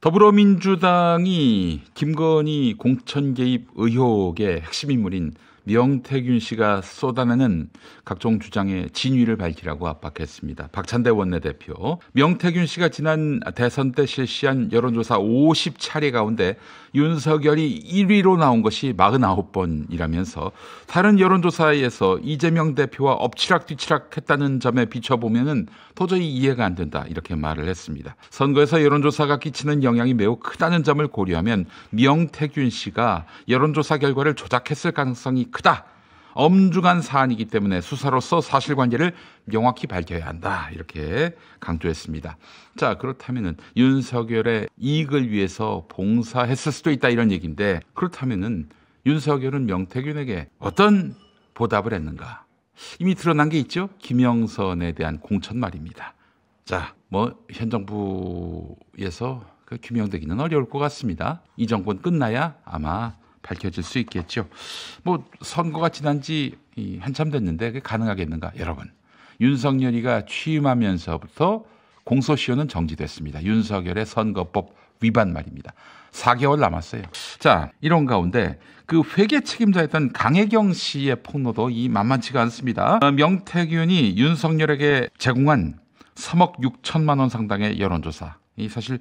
더불어민주당이 김건희 공천 개입 의혹의 핵심 인물인 명태균 씨가 쏟아내는 각종 주장에 진위를 밝히라고 압박했습니다. 박찬대 원내대표. 명태균 씨가 지난 대선 때 실시한 여론조사 50차례 가운데 윤석열이 1위로 나온 것이 49번이라면서 다른 여론조사에서 이재명 대표와 엎치락뒤치락 했다는 점에 비춰보면 도저히 이해가 안 된다, 이렇게 말을 했습니다. 선거에서 여론조사가 끼치는 영향이 매우 크다는 점을 고려하면 명태균 씨가 여론조사 결과를 조작했을 가능성이 크다. 엄중한 사안이기 때문에 수사로서 사실관계를 명확히 밝혀야 한다, 이렇게 강조했습니다. 자, 그렇다면은 윤석열의 이익을 위해서 봉사했을 수도 있다, 이런 얘기인데, 그렇다면은 윤석열은 명태균에게 어떤 보답을 했는가? 이미 드러난 게 있죠. 김영선에 대한 공천 말입니다. 자, 현 정부에서 규명되기는 어려울 것 같습니다. 이 정권 끝나야 아마 밝혀질 수 있겠죠. 선거가 지난 지 한참 됐는데 그게 가능하겠는가? 여러분, 윤석열이가 취임하면서부터 공소시효는 정지됐습니다. 윤석열의 선거법 위반 말입니다. 4개월 남았어요. 자, 이런 가운데 그 회계 책임자였던 강혜경 씨의 폭로도 만만치가 않습니다. 명태균이 윤석열에게 제공한 3억 6천만 원 상당의 여론조사. 사실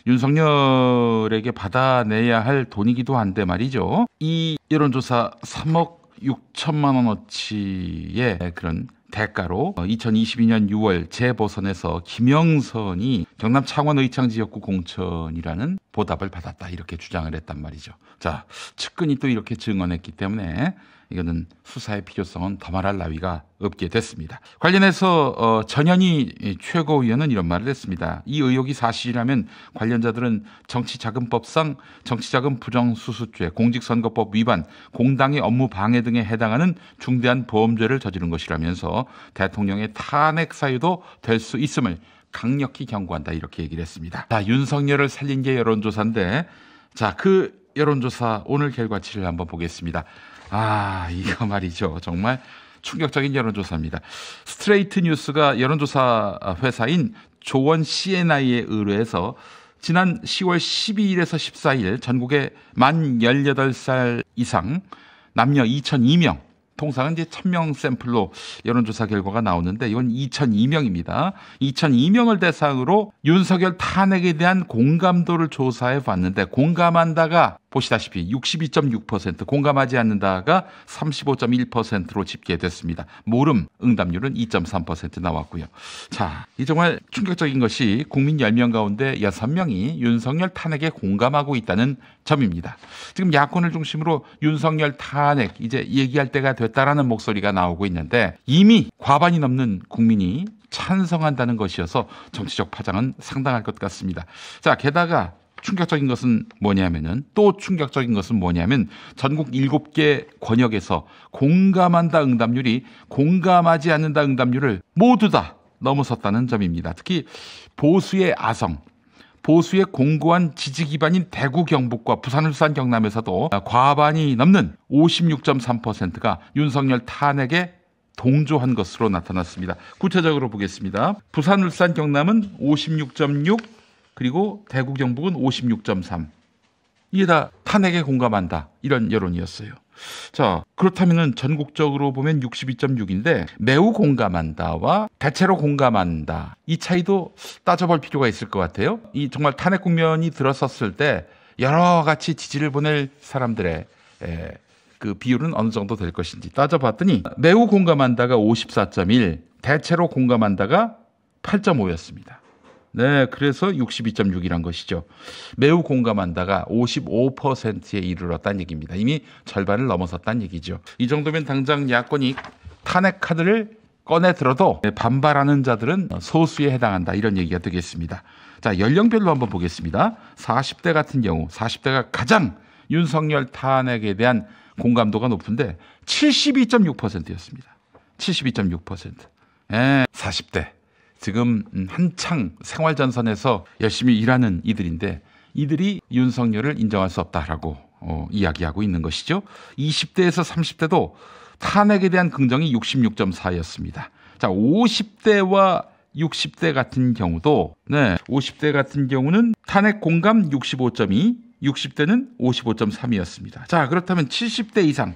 윤석열에게 받아내야 할 돈이기도 한데 말이죠. 이 여론조사 3억 6천만 원어치의 그런 대가로 2022년 6월 재보선에서 김영선이 경남 창원 의창 지역구 공천이라는 보답을 받았다, 이렇게 주장을 했단 말이죠. 자, 측근이 또 이렇게 증언했기 때문에 이거는 수사의 필요성은 더 말할 나위가 없게 됐습니다. 관련해서 전현희 최고위원은 이런 말을 했습니다. 이 의혹이 사실이라면 관련자들은 정치자금법상 정치자금 부정수수죄, 공직선거법 위반, 공당의 업무 방해 등에 해당하는 중대한 범죄를 저지른 것이라면서 대통령의 탄핵 사유도 될 수 있음을 강력히 경고한다, 이렇게 얘기를 했습니다. 자, 윤석열을 살린 게 여론조사인데, 자, 그 여론조사 오늘 결과치를 한번 보겠습니다. 이거 말이죠. 정말 충격적인 여론조사입니다. 스트레이트 뉴스가 여론조사 회사인 조원 CNI에 의뢰해서 지난 10월 12일에서 14일 전국에 만 18살 이상 남녀 2,002명, 통상은 이제 1,000명 샘플로 여론조사 결과가 나오는데 이건 2,002명입니다. 2,002명을 대상으로 윤석열 탄핵에 대한 공감도를 조사해 봤는데, 공감한다가 보시다시피 62.6%, 공감하지 않는다가 35.1%로 집계됐습니다. 모름 응답률은 2.3% 나왔고요. 자, 이 정말 충격적인 것이 국민 10명 가운데 6명이 윤석열 탄핵에 공감하고 있다는 점입니다. 지금 야권을 중심으로 윤석열 탄핵 이제 얘기할 때가 됐다라는 목소리가 나오고 있는데, 이미 과반이 넘는 국민이 찬성한다는 것이어서 정치적 파장은 상당할 것 같습니다. 자, 게다가 충격적인 것은 뭐냐면 전국 7개 권역에서 공감한다 응답률이 공감하지 않는다 응답률을 모두 다 넘어섰다는 점입니다. 특히 보수의 아성, 보수의 공고한 지지 기반인 대구, 경북과 부산, 울산, 경남에서도 과반이 넘는 56.3%가 윤석열 탄핵에 동조한 것으로 나타났습니다. 구체적으로 보겠습니다. 부산, 울산, 경남은 56.6, 그리고 대구, 경북은 56.3. 이게 다 탄핵에 공감한다, 이런 여론이었어요. 자, 그렇다면 전국적으로 보면 62.6인데 매우 공감한다와 대체로 공감한다, 이 차이도 따져볼 필요가 있을 것 같아요. 이 정말 탄핵 국면이 들어섰을 때 여러 가지 지지를 보낼 사람들의 그 비율은 어느 정도 될 것인지 따져봤더니 매우 공감한다가 54.1, 대체로 공감한다가 8.5였습니다. 네, 그래서 62.6이란 것이죠. 매우 공감한다가 55%에 이르렀다는 얘기입니다. 이미 절반을 넘어섰다는 얘기죠. 이 정도면 당장 야권이 탄핵 카드를 꺼내 들어도 반발하는 자들은 소수에 해당한다, 이런 얘기가 되겠습니다. 자, 연령별로 한번 보겠습니다. 40대 같은 경우 40대가 가장 윤석열 탄핵에 대한 공감도가 높은데 72.6%였습니다. 72.6%. 40대. 지금 한창 생활전선에서 열심히 일하는 이들인데, 이들이 윤석열을 인정할 수 없다라고 이야기하고 있는 것이죠. 20대에서 30대도 탄핵에 대한 긍정이 66.4였습니다. 자, 50대와 60대 같은 경우도 50대 같은 경우는 탄핵 공감 65.2, 60대는 55.3이었습니다. 자, 그렇다면 70대 이상.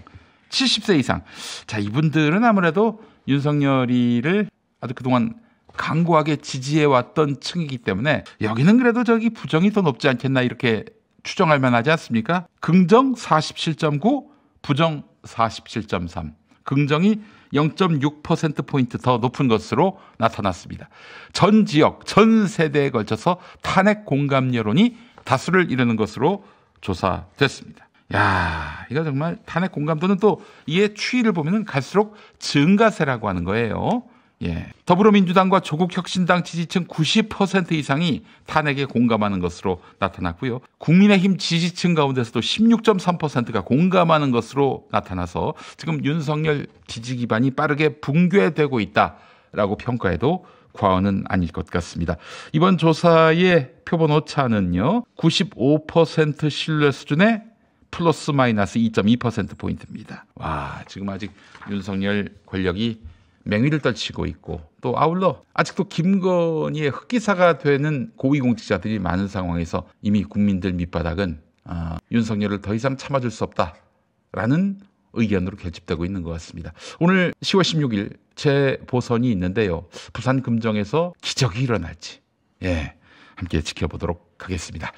자, 이분들은 아무래도 윤석열이를 아주 그동안 강고하게 지지해왔던 층이기 때문에 여기는 그래도 부정이 더 높지 않겠나 이렇게 추정할 만하지 않습니까? 긍정 47.9, 부정 47.3. 긍정이 0.6%포인트 더 높은 것으로 나타났습니다. 전 지역, 전 세대에 걸쳐서 탄핵 공감 여론이 다수를 이루는 것으로 조사됐습니다. 야, 이거 정말 탄핵 공감도는 또 이의 추이를 보면 갈수록 증가세라고 하는 거예요. 예. 더불어민주당과 조국혁신당 지지층 90% 이상이 탄핵에 공감하는 것으로 나타났고요. 국민의힘 지지층 가운데서도 16.3%가 공감하는 것으로 나타나서 지금 윤석열 지지 기반이 빠르게 붕괴되고 있다라고 평가해도 과언은 아닐 것 같습니다. 이번 조사의 표본 오차는요, 95% 신뢰 수준의 플러스 마이너스 2.2%포인트입니다. 와, 지금 아직 윤석열 권력이 맹위를 떨치고 있고 또 아울러 아직도 김건희의 흑기사가 되는 고위공직자들이 많은 상황에서 이미 국민들 밑바닥은 윤석열을 더 이상 참아줄 수 없다라는 의견으로 결집되고 있는 것 같습니다. 오늘 10월 16일 재보선이 있는데요. 부산 금정에서 기적이 일어날지 함께 지켜보도록 하겠습니다.